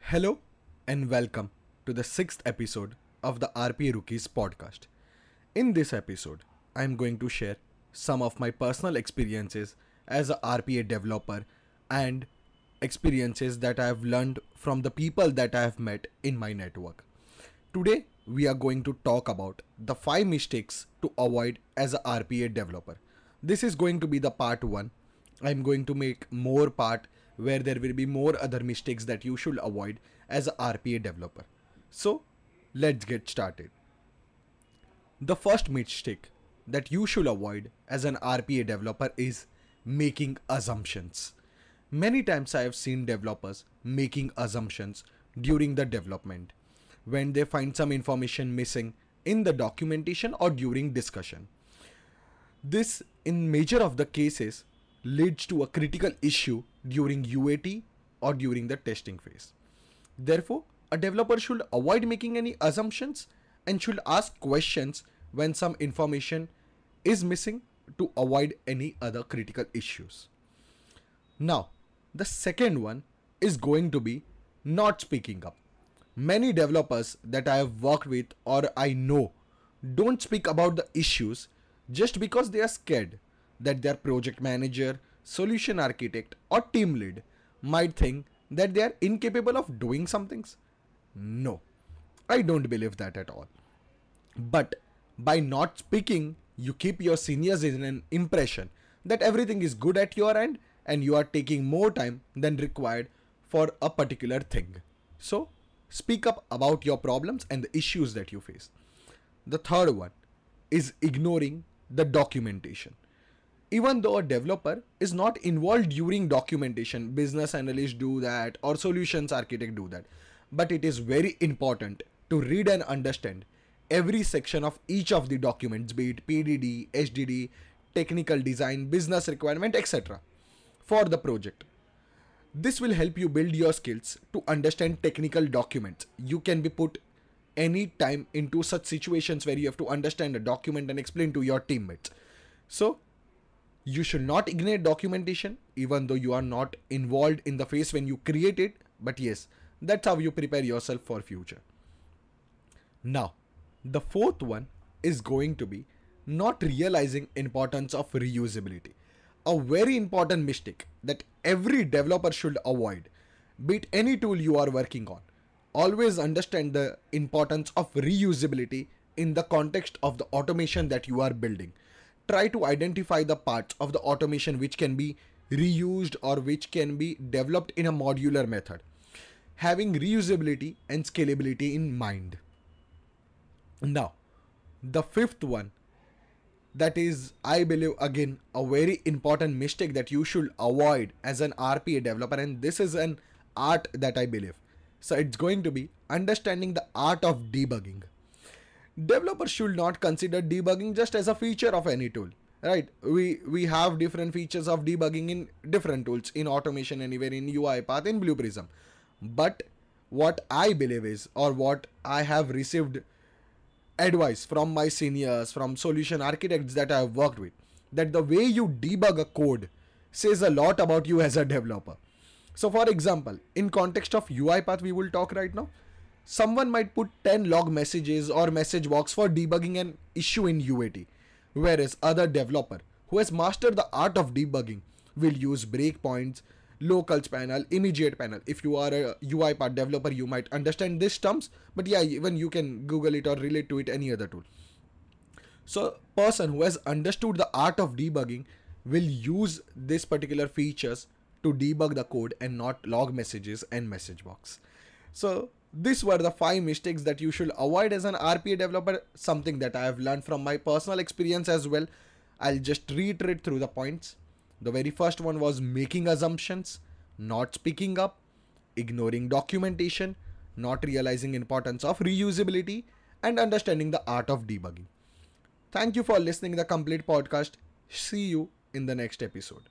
Hello and welcome to the sixth episode of the RPA Rookies podcast. In this episode, I am going to share some of my personal experiences as a RPA developer and experiences that I have learned from the people that I have met in my network. Today, we are going to talk about the 5 mistakes to avoid as a RPA developer. This is going to be the part 1. I am going to make more part where there will be more other mistakes that you should avoid as a RPA developer. So, let's get started. The first mistake that you should avoid as an RPA developer is making assumptions. Many times I have seen developers making assumptions during the development when they find some information missing in the documentation or during discussion. This, in major of the cases, leads to a critical issue during UAT or during the testing phase. Therefore, a developer should avoid making any assumptions and should ask questions when some information is missing to avoid any other critical issues. Now, the second one is going to be not speaking up. Many developers that I have worked with or I know don't speak about the issues just because they are scared that their project manager, solution architect or team lead might think that they are incapable of doing some things. No, I don't believe that at all. But by not speaking, you keep your seniors in an impression that everything is good at your end and you are taking more time than required for a particular thing. So, speak up about your problems and the issues that you face. The third one is ignoring the documentation. Even though a developer is not involved during documentation, business analysts do that or solutions architect do that. But it is very important to read and understand every section of each of the documents, be it PDD, HDD, technical design, business requirement, etc. for the project. This will help you build your skills to understand technical documents. You can be put any time into such situations where you have to understand a document and explain to your teammates. So, you should not ignore documentation even though you are not involved in the phase when you create it. But yes, that's how you prepare yourself for future. Now, the fourth one is going to be not realizing importance of reusability. A very important mistake that every developer should avoid, be it any tool you are working on. Always understand the importance of reusability in the context of the automation that you are building. Try to identify the parts of the automation which can be reused or which can be developed in a modular method, having reusability and scalability in mind. Now, the fifth one, that is, I believe, again, a very important mistake that you should avoid as an RPA developer, and this is an art that I believe. So it's going to be understanding the art of debugging. Developers should not consider debugging just as a feature of any tool, right? We have different features of debugging in different tools, in automation anywhere, in UiPath, in Blue Prism. But what I believe is, or what I have received advice from my seniors, from solution architects that I have worked with, that the way you debug a code says a lot about you as a developer. So for example, in context of UiPath we will talk right now. Someone might put 10 log messages or message box for debugging an issue in UAT, whereas other developer who has mastered the art of debugging will use breakpoints, locals panel, immediate panel. If you are a UiPath developer, you might understand these terms, but yeah, even you can Google it or relate to it any other tool. So person who has understood the art of debugging will use this particular features to debug the code and not log messages and message box. So these were the 5 mistakes that you should avoid as an RPA developer, something that I have learned from my personal experience as well. I'll just reiterate through the points. The very first one was making assumptions, not speaking up, ignoring documentation, not realizing importance of reusability, and understanding the art of debugging. Thank you for listening to the complete podcast. See you in the next episode.